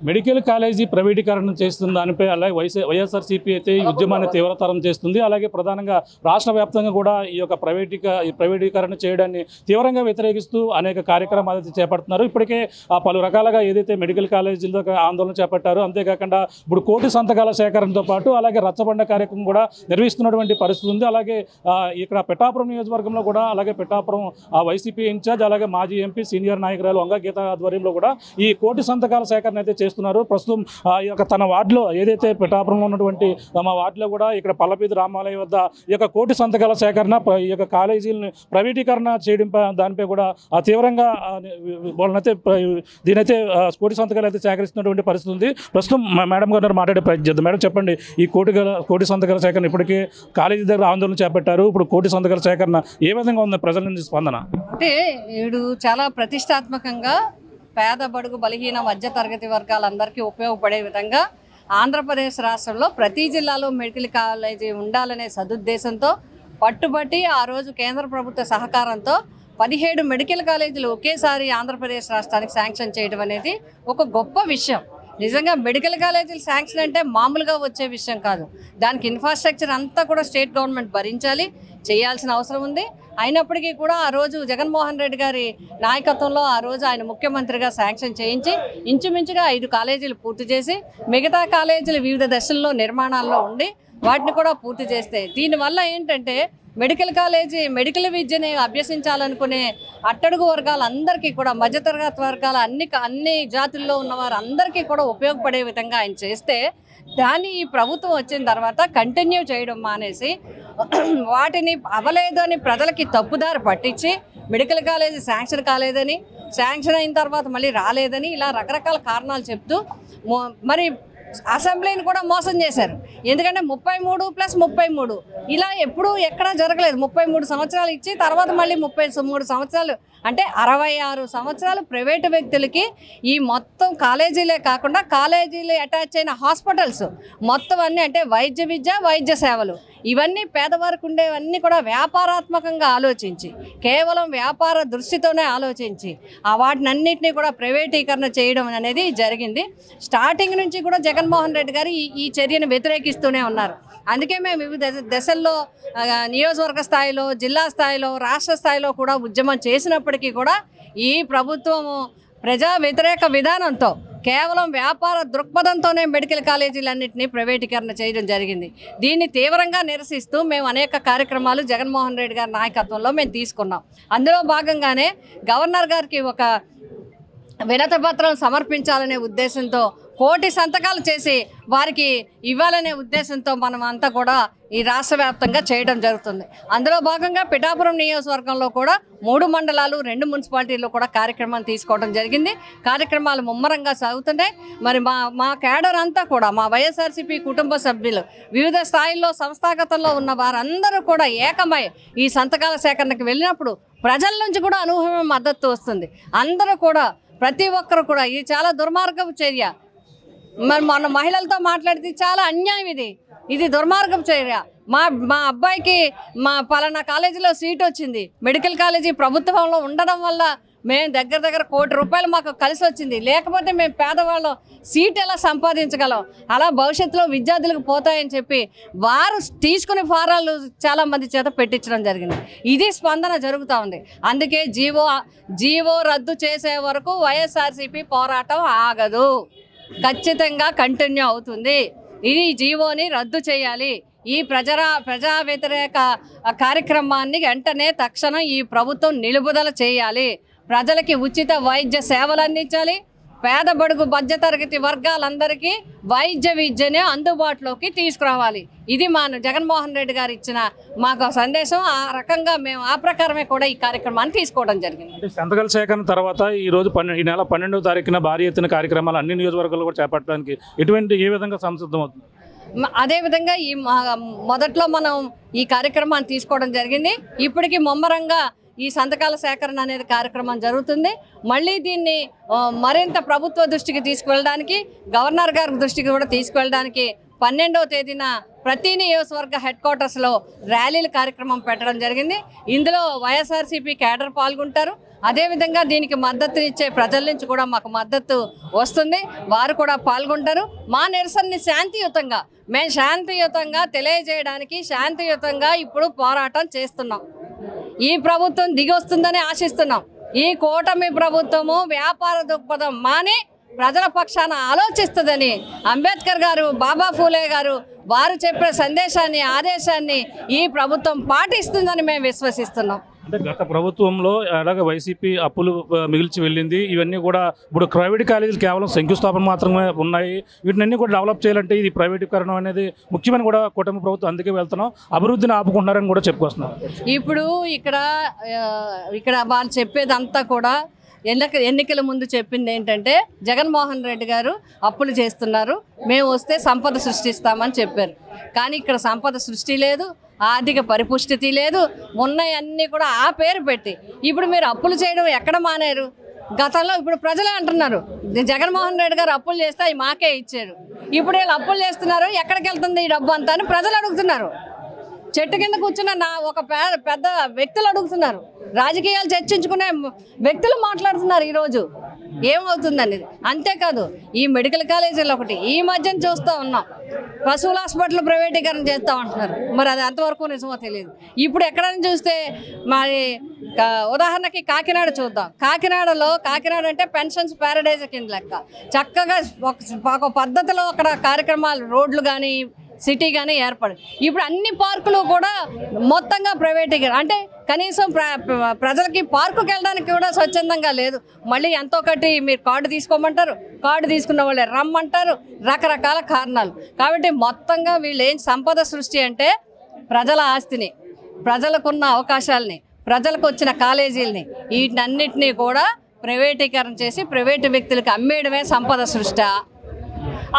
Medical college ప్రైవేటీకరణ చేస్తున్న దానిపై అలాగే వైఎస్ఆర్సీపీ అయితే ఈ ఉద్యమాన్ని తీవ్రతరం చేస్తుంది. అలాగే ప్రధానంగా రాష్ట్ర వ్యాప్తంగా కూడా ఈ యొక్క ప్రైవేటీకరణ చేయడాన్ని తీవ్రంగా వ్యతిరేకిస్తూ అనేక కార్యక్రమాలు అయితే చేపడుతున్నారు. ఇప్పటికే పలు రకాలుగా ఏదైతే మెడికల్ కాలేజీల్లో ఆందోళన చేపట్టారో, అంతేకాకుండా ఇప్పుడు కోటి సంతకాల సేకరణతో పాటు అలాగే రచ్చబండ కార్యక్రమం కూడా నిర్వహిస్తున్నటువంటి పరిస్థితి ఉంది. అలాగే ఇక్కడ పిఠాపురం నియోజకవర్గంలో కూడా అలాగే పిఠాపురం వైసీపీ ఇన్ఛార్జ్ అలాగే మాజీ ఎంపీ సీనియర్ నాయకురాలు వంగ గీత ఆధ్వర్యంలో కూడా ఈ కోటి సంతకాల సేకరణ అయితే చేస్తున్నారు. ప్రస్తుతం ఈ యొక్క తన వార్డులో ఏదైతే పిఠాపురంలో ఉన్నటువంటి తమ వార్డులో కూడా ఇక్కడ పల్లపీది రామాలయం వద్ద ఈ యొక్క కోటి సంతకాల సేకరణ ఈ యొక్క కాలేజీలను ప్రైవేటీకరణ చేయడం దానిపై కూడా తీవ్రంగా వాళ్ళనైతే దీనైతే కోటి సంతకాలు అయితే సేకరిస్తున్నటువంటి పరిస్థితి ఉంది. ప్రస్తుతం మేడం గారు మాట్లాడే ప్రయత్నం చేద్దాం. మేడం చెప్పండి, ఈ కోటి సంతకాల సేకరణ ఇప్పటికే కాలేజీ దగ్గర ఆందోళన చేపట్టారు. ఇప్పుడు కోటి సంతకాల సేకరణ ఏ విధంగా ఉంది ప్రజల నుంచి స్పందన? అంటే ఇప్పుడు చాలా ప్రతిష్టాత్మకంగా పేద బడుగు బలహీన మధ్య తరగతి వర్గాలందరికీ ఉపయోగపడే విధంగా ఆంధ్రప్రదేశ్ రాష్ట్రంలో ప్రతి జిల్లాలో మెడికల్ కాలేజీ ఉండాలనే సదుద్దేశంతో పట్టుబట్టి ఆ రోజు కేంద్ర ప్రభుత్వ సహకారంతో 17 మెడికల్ కాలేజీలు ఒకేసారి ఆంధ్రప్రదేశ్ రాష్ట్రానికి శాంక్షన్ చేయడం అనేది ఒక గొప్ప విషయం. నిజంగా మెడికల్ కాలేజీలు శాంక్షన్ అంటే మామూలుగా వచ్చే విషయం కాదు. దానికి ఇన్ఫ్రాస్ట్రక్చర్ అంతా కూడా స్టేట్ గవర్నమెంట్ భరించాలి, చేయాల్సిన అవసరం ఉంది. అయినప్పటికీ కూడా ఆ రోజు జగన్మోహన్ రెడ్డి గారి నాయకత్వంలో ఆ రోజు ఆయన ముఖ్యమంత్రిగా శాంక్షన్ చేయించి ఇంచుమించుగా 5 కాలేజీలు పూర్తి చేసి మిగతా కాలేజీలు వివిధ దశల్లో నిర్మాణాల్లో ఉండి వాటిని కూడా పూర్తి చేస్తే దీనివల్ల ఏంటంటే మెడికల్ విద్యని అభ్యసించాలనుకునే అట్టడుగు వర్గాలందరికీ కూడా మధ్యతరగతి వర్గాల అన్ని జాతుల్లో ఉన్న వారందరికీ కూడా ఉపయోగపడే విధంగా ఆయన చేస్తే దాన్ని ఈ ప్రభుత్వం వచ్చిన తర్వాత కంటిన్యూ చేయడం మానేసి వాటిని అవలేదని ప్రజలకి తప్పుదారి పట్టించి మెడికల్ కాలేజీ శాంక్షన్ కాలేదని, శాంక్షన్ అయిన తర్వాత మళ్ళీ రాలేదని ఇలా రకరకాల కారణాలు చెప్తూ మరి అసెంబ్లీని కూడా మోసం చేశారు. ఎందుకంటే 33+33 ఇలా ఎప్పుడూ ఎక్కడా జరగలేదు. 33 సంవత్సరాలు ఇచ్చి తర్వాత మళ్ళీ 33 సంవత్సరాలు అంటే 66 సంవత్సరాలు ప్రైవేటు వ్యక్తులకి ఈ మొత్తం కాలేజీలే కాకుండా కాలేజీలు అటాచ్ అయిన హాస్పిటల్స్ మొత్తం అన్నీ అంటే వైద్య విద్య, వైద్య సేవలు ఇవన్నీ పేదవారికి ఉండేవన్నీ కూడా వ్యాపారాత్మకంగా ఆలోచించి కేవలం వ్యాపార దృష్టితోనే ఆలోచించి వాటినన్నింటినీ కూడా ప్రైవేటీకరణ చేయడం అనేది జరిగింది. స్టార్టింగ్ నుంచి కూడా జగన్మోహన్ రెడ్డి గారు ఈ చర్యను వ్యతిరేకిస్తూనే ఉన్నారు. అందుకే మేము వివిధ దశల్లో నియోజకవర్గ స్థాయిలో, జిల్లా స్థాయిలో, రాష్ట్ర స్థాయిలో కూడా ఉద్యమం చేసినప్పటికీ కూడా ఈ ప్రభుత్వము ప్రజా వ్యతిరేక విధానంతో కేవలం వ్యాపార దృక్పథంతోనే మెడికల్ కాలేజీలన్నింటినీ ప్రైవేటీకరణ చేయడం జరిగింది. దీన్ని తీవ్రంగా నిరసిస్తూ మేము అనేక కార్యక్రమాలు జగన్మోహన్ రెడ్డి గారి నాయకత్వంలో మేము తీసుకున్నాం. అందులో భాగంగానే గవర్నర్ గారికి ఒక వినతి పత్రం సమర్పించాలనే ఉద్దేశంతో కోటి సంతకాలు చేసి వారికి ఇవ్వాలనే ఉద్దేశంతో మనం అంతా కూడా ఈ రాష్ట్ర వ్యాప్తంగా చేయడం జరుగుతుంది. అందులో భాగంగా పిఠాపురం నియోజకవర్గంలో కూడా 3 మండలాలు 2 మున్సిపాలిటీల్లో కూడా కార్యక్రమాలు తీసుకోవడం జరిగింది. కార్యక్రమాలు ముమ్మరంగా సాగుతున్నాయి. మరి మా క్యాడర్ అంతా కూడా మా వైఎస్ఆర్సీపీ కుటుంబ సభ్యులు వివిధ స్థాయిల్లో సంస్థాగతంలో ఉన్న వారందరూ కూడా ఏకమై ఈ సంతకాల సేకరణకు వెళ్ళినప్పుడు ప్రజల నుంచి కూడా అనూహ్యమైన మద్దతు వస్తుంది. అందరూ కూడా ప్రతి ఒక్కరు కూడా ఇది చాలా దుర్మార్గపు చర్య. మరి మన మహిళలతో మాట్లాడితే చాలా అన్యాయం, ఇది దుర్మార్గపు చర్య. మా అబ్బాయికి పలానా కాలేజీలో సీట్ వచ్చింది, మెడికల్ కాలేజీ ప్రభుత్వంలో ఉండడం వల్ల మేము దగ్గర ₹1 కోటి మాకు కలిసి వచ్చింది. లేకపోతే మేము పేదవాళ్ళం సీట్ ఎలా సంపాదించగలం, అలా భవిష్యత్తులో విద్యార్థులకు పోతాయని చెప్పి వారు తీసుకునే ఫారాలు చాలామంది చేత పెట్టించడం జరిగింది. ఇది స్పందన జరుగుతూ ఉంది. అందుకే జీవో రద్దు చేసే వరకు వైఎస్ఆర్సీపీ పోరాటం ఆగదు, ఖచ్చితంగా కంటిన్యూ అవుతుంది. ఇది జీవోని రద్దు చేయాలి. ఈ ప్రజా వ్యతిరేక కార్యక్రమాన్ని వెంటనే తక్షణం ఈ ప్రభుత్వం నిలుపుదల చేయాలి. ప్రజలకి ఉచిత వైద్య సేవలు అందించాలి. పేద బడుగు మధ్యతరగతి వర్గాలందరికీ వైద్య విద్యని అందుబాటులోకి తీసుకురావాలి. ఇది మా జగన్మోహన్ రెడ్డి గారు ఇచ్చిన మాకు సందేశం. ఆ రకంగా మేము ఆ ప్రకారమే కూడా ఈ కార్యక్రమాన్ని తీసుకోవడం జరిగింది. సంతకాల సేకరణ తర్వాత ఈ నెల 12వ తారీఖున భారీ ఎత్తున కార్యక్రమాలు అన్ని నియోజకవర్గాల్లో కూడా చేపట్టడానికి ఏ విధంగా సంసిద్ధం అవుతుంది? అదేవిధంగా మొదట్లో మనం ఈ కార్యక్రమాన్ని తీసుకోవడం జరిగింది. ఇప్పటికీ ముమ్మరంగా ఈ సంతకాల సేకరణ అనేది కార్యక్రమం జరుగుతుంది. మళ్ళీ దీన్ని మరింత ప్రభుత్వ దృష్టికి తీసుకువెళ్ళడానికి, గవర్నర్ గారి దృష్టికి కూడా తీసుకువెళ్ళడానికి 12వ తేదీన ప్రతి నియోజకవర్గ హెడ్ క్వార్టర్స్లో ర్యాలీల కార్యక్రమం పెట్టడం జరిగింది. ఇందులో వైఎస్ఆర్సీపీ క్యాడర్ పాల్గొంటారు. అదేవిధంగా దీనికి మద్దతు ఇచ్చే ప్రజల నుంచి కూడా మాకు మద్దతు వస్తుంది, వారు కూడా పాల్గొంటారు. మా నిరసనని మేము శాంతియుతంగా తెలియజేయడానికి శాంతియుతంగా ఇప్పుడు పోరాటం చేస్తున్నాం. ఈ ప్రభుత్వం దిగి వస్తుందని ఆశిస్తున్నాం. ఈ కూటమి ప్రభుత్వము వ్యాపార దృక్పథం మాని ప్రజల పక్షాన ఆలోచిస్తుందని అంబేద్కర్ గారు, బాబా ఫూలే గారు వారు చెప్పే సందేశాన్ని, ఆదేశాన్ని ఈ ప్రభుత్వం పాటిస్తుందని మేము విశ్వసిస్తున్నాం. అంటే గత ప్రభుత్వంలో అలాగే వైసీపీ అప్పులు మిగిల్చి వెళ్ళింది. ఇవన్నీ కూడా ఇప్పుడు ప్రైవేట్ కాలేజీలు కేవలం శంకుస్థాపన మాత్రమే ఉన్నాయి. వీటిని కూడా డెవలప్ చేయాలంటే ఇది ప్రైవేటీకరణ అనేది ముఖ్యమని కూడా కూటమి ప్రభుత్వం అందుకే వెళ్తున్నాం, అభివృద్ధిని ఆపుకుంటున్నారని కూడా చెప్పుకొస్తున్నారు. ఇప్పుడు ఇక్కడ వాళ్ళు చెప్పేదంతా కూడా ఎన్నికల ముందు చెప్పింది ఏంటంటే జగన్మోహన్ రెడ్డి గారు అప్పులు చేస్తున్నారు, మేము వస్తే సంపద సృష్టిస్తామని చెప్పారు. కానీ ఇక్కడ సంపద సృష్టి లేదు, ఆర్థిక పరిపుష్టి లేదు. ఉన్నాయన్నీ కూడా ఆ పేరు పెట్టి ఇప్పుడు మీరు అప్పులు చేయడం ఎక్కడ మానేరు? గతంలో ఇప్పుడు ప్రజలే అంటున్నారు జగన్మోహన్ రెడ్డి గారు అప్పులు చేస్తే అవి మాకే ఇచ్చారు. ఇప్పుడు వీళ్ళు అప్పులు చేస్తున్నారు, ఎక్కడికి వెళ్తుంది ఈ డబ్బు అంతా అని ప్రజలు అడుగుతున్నారు. చెట్టు కింద కూర్చున్న ఒక పెద్ద వ్యక్తులు అడుగుతున్నారు, రాజకీయాలు చర్చించుకునే వ్యక్తులు మాట్లాడుతున్నారు ఈరోజు ఏమవుతుందని. అంతేకాదు ఈ మెడికల్ కాలేజీలు ఒకటి ఈ మధ్యన చూస్తూ ఉన్నాం, పశువుల హాస్పిటల్ ప్రైవేటీకరణ చేస్తామంటున్నారు. మరి అది ఎంతవరకు నిజమో తెలియదు. ఇప్పుడు ఎక్కడైనా చూస్తే మరి ఉదాహరణకి కాకినాడ చూద్దాం. కాకినాడ అంటే పెన్షన్స్ ప్యారడైజ్ కింద లెక్క. చక్కగా ఒక పద్ధతిలో అక్కడ కార్యక్రమాలు, రోడ్లు కానీ సిటీ కానీ ఏర్పడి ఇప్పుడు అన్ని పార్కులు కూడా మొత్తంగా ప్రైవేటీకరణ. అంటే కనీసం ప్రజలకి పార్కుకి వెళ్ళడానికి కూడా స్వచ్ఛందంగా లేదు. మళ్ళీ ఎంతో కట్టి మీరు కార్డు తీసుకోమంటారు, కార్డు తీసుకున్న వాళ్ళే రమ్మంటారు, రకరకాల కారణాలు. కాబట్టి మొత్తంగా వీళ్ళు ఏం సంపద సృష్టి అంటే ప్రజల ఆస్తిని, ప్రజలకున్న అవకాశాలని, ప్రజలకు వచ్చిన కాలేజీలని వీటన్నిటినీ కూడా ప్రైవేటీకరణ చేసి ప్రైవేటు వ్యక్తులకు అమ్మేయడమే సంపద సృష్టి.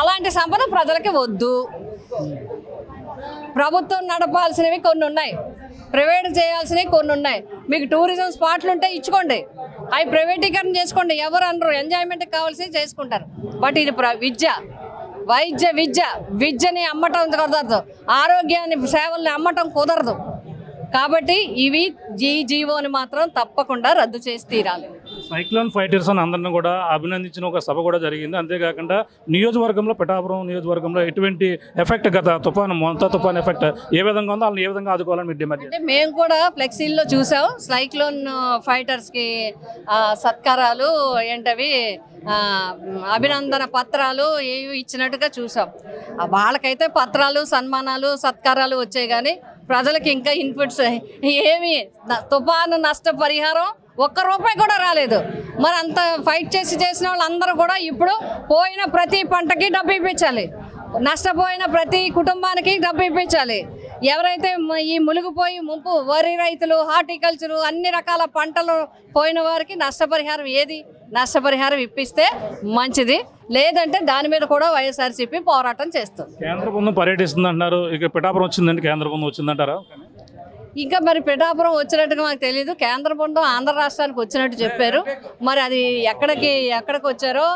అలాంటి సంపద ప్రజలకి వద్దు. ప్రభుత్వం నడపాల్సినవి కొన్ని ఉన్నాయి, ప్రైవేట్ చేయాల్సినవి కొన్ని ఉన్నాయి. మీకు టూరిజం స్పాట్లు ఉంటే ఇచ్చుకోండి, అవి ప్రైవేటీకరణ చేసుకోండి, ఎవరు అనరు, ఎంజాయ్మెంట్కి కావాల్సినవి చేసుకుంటారు. బట్ ఇది విద్యని అమ్మటం కుదరదు, ఆరోగ్యాన్ని సేవల్ని అమ్మటం కుదరదు. కాబట్టి ఈ జీవోని మాత్రం తప్పకుండా రద్దు చేసి తీరాలి. సైక్లోన్ ఫైటర్స్ అని అందరిని కూడా అభినందించిన ఒక సభ కూడా జరిగింది. అంతేకాకుండా నియోజకవర్గంలో, పిఠాపురం నియోజకవర్గంలో ఎటువంటి ఎఫెక్ట్ గత మొంతా తుఫాన్ ఎఫెక్ట్ ఏ విధంగా ఉందో వాళ్ళని ఏ విధంగా ఆదుకోవాలని మీరు డిమాండ్? అంటే మేము కూడా ఫ్లెక్సీల్లో చూసాం, సైక్లోన్ ఫైటర్స్కి సత్కారాలు ఏంటవి అభినందన పత్రాలు ఏవి ఇచ్చినట్టుగా చూసాం. వాళ్ళకైతే పత్రాలు, సన్మానాలు, సత్కారాలు వచ్చాయి. కానీ ప్రజలకు ఇంకా ఇన్పుట్స్ ఏమి, తుఫాను నష్టపరిహారం ₹1 కూడా రాలేదు. మరి అంత ఫైట్ చేసిన వాళ్ళందరూ కూడా ఇప్పుడు పోయిన ప్రతి పంటకి డబ్బు ఇప్పించాలి, నష్టపోయిన ప్రతి కుటుంబానికి డబ్బు ఇప్పించాలి. ఎవరైతే ఈ మునిగిపోయి ముంపు వరి రైతులు, హార్టికల్చరు, అన్ని రకాల పంటలు పోయిన వారికి నష్టపరిహారం ఇప్పిస్తే మంచిది. లేదంటే దాని మీద కూడా వైఎస్ఆర్సీపీ పోరాటం చేస్తుంది. కేంద్ర బృందం పర్యటిస్తుంది అంటున్నారు, ఇక పిఠాపురం వచ్చిందండి, కేంద్ర బృందం వచ్చిందంటారా? ఇంకా మరి పిఠాపురం వచ్చినట్టుగా మాకు తెలియదు. కేంద్ర బృందం ఆంధ్ర రాష్ట్రానికి వచ్చినట్టు చెప్పారు. మరి అది ఎక్కడికి వచ్చారో,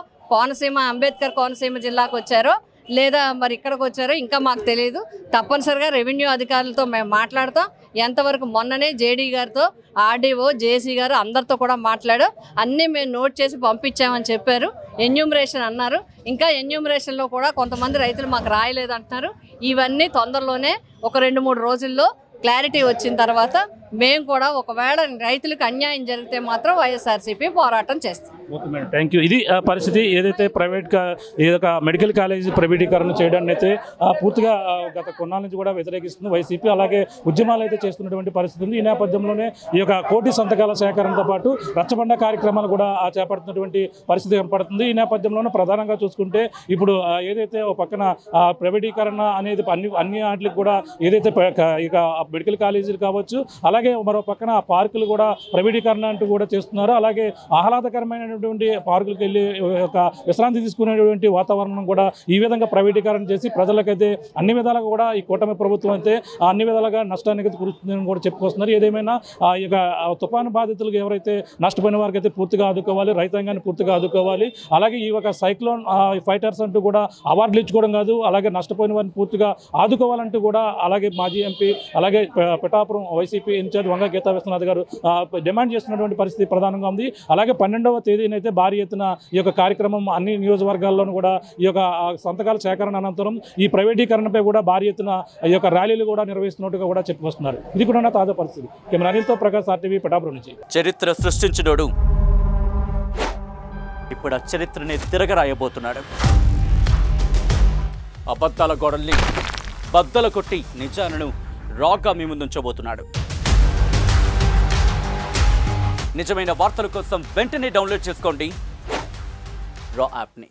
అంబేద్కర్ కోనసీమ జిల్లాకు వచ్చారో లేదా మరి ఇక్కడికి వచ్చారో ఇంకా మాకు తెలియదు. తప్పనిసరిగా రెవెన్యూ అధికారులతో మేము మాట్లాడతాం. ఎంతవరకు మొన్ననే జేడీ గారితో, ఆర్డీఓ, జేసీ గారు అందరితో కూడా మాట్లాడాం. అన్నీ మేము నోట్ చేసి పంపించామని చెప్పారు. ఎన్యూమరేషన్ అన్నారు. ఇంకా ఎన్యూమరేషన్లో కూడా కొంతమంది రైతులు మాకు రాయలేదు అంటున్నారు. ఇవన్నీ తొందరలోనే ఒక 2-3 రోజుల్లో క్లారిటీ వచ్చిన తర్వాత మేము కూడా ఒకవేళ రైతులకు అన్యాయం జరిగితే మాత్రం వైఎస్ఆర్సీపీ పోరాటం చేస్తాం. Okay madam, thank you. ఇది పరిస్థితి. ఏదైతే ఏదొక మెడికల్ కాలేజీ ప్రైవేటీకరణ చేయడాన్ని అయితే పూర్తిగా గత కొన్నాళ్ళ నుంచి కూడా వ్యతిరేకిస్తుంది వైసీపీ. అలాగే ఉద్యమాలు అయితే చేస్తున్నటువంటి పరిస్థితి ఉంది. ఈ నేపథ్యంలోనే ఈ యొక్క కోటి సంతకాల సేకరణతో పాటు రచ్చబండ కార్యక్రమాలు కూడా చేపడుతున్నటువంటి పరిస్థితి కనపడుతుంది. ఈ నేపథ్యంలోనే ప్రధానంగా చూసుకుంటే ఇప్పుడు ఏదైతే ఒక పక్కన ప్రైవేటీకరణ అనేది అన్ని వాటికి కూడా ఏదైతే ఇక మెడికల్ కాలేజీలు కావచ్చు, అలాగే అలాగే మరో పక్కన పార్కులు కూడా ప్రైవేటీకరణ అంటూ కూడా చేస్తున్నారు. అలాగే ఆహ్లాదకరమైనటువంటి పార్కులకు వెళ్ళి ఒక విశ్రాంతి తీసుకునేటువంటి వాతావరణం కూడా ఈ విధంగా ప్రైవేటీకరణ చేసి ప్రజలకైతే అన్ని విధాలుగా కూడా ఈ కూటమి ప్రభుత్వం అయితే అన్ని విధాలుగా నష్టానికి కూరుతుందని కూడా చెప్పుకొస్తున్నారు. ఏదేమైనా ఈ యొక్క తుఫాను బాధితులకు ఎవరైతే నష్టపోయిన వారికి అయితే పూర్తిగా ఆదుకోవాలి, రైతాంగాన్ని పూర్తిగా ఆదుకోవాలి. అలాగే ఈ యొక్క సైక్లోన్ ఫైటర్స్ అంటూ కూడా అవార్డులు ఇచ్చుకోవడం కాదు, అలాగే నష్టపోయిన వారిని పూర్తిగా ఆదుకోవాలంటూ కూడా అలాగే మాజీ ఎంపీ అలాగే పిఠాపురం వైసీపీ ఇన్ఛార్జ్ వంగ గీతా విశ్వనాథ్ గారు డిమాండ్ చేస్తున్నటువంటి పరిస్థితి ప్రధానంగా ఉంది. అలాగే 12వ తేదీనైతే భారీ ఎత్తున ఈ యొక్క కార్యక్రమం అన్ని నియోజకవర్గాల్లోనూ కూడా ఈ యొక్క సంతకాల సేకరణ అనంతరం ఈ ప్రైవేటీకరణపై కూడా భారీ ఎత్తున ఈ యొక్క ర్యాలీలు కూడా నిర్వహిస్తున్నట్టుగా కూడా చెప్పుకొస్తున్నారు. ఇది కూడా తాజా పరిస్థితి. కెమెరా అనిల్తో ప్రకాష్, RTV, పిఠాపురం నుంచి. చరిత్ర సృష్టించినోడు ఇప్పుడు ఆ చరిత్రని తిరగరాయబోతున్నాడు. అబద్ధాల గోడల్ని బద్దలు కొట్టి నిజాలను రాగా మీ ముందుంచబోతున్నాడు. నిజమైన వార్తల కోసం వెంటనే డౌన్లోడ్ చేసుకోండి రా యాప్ని.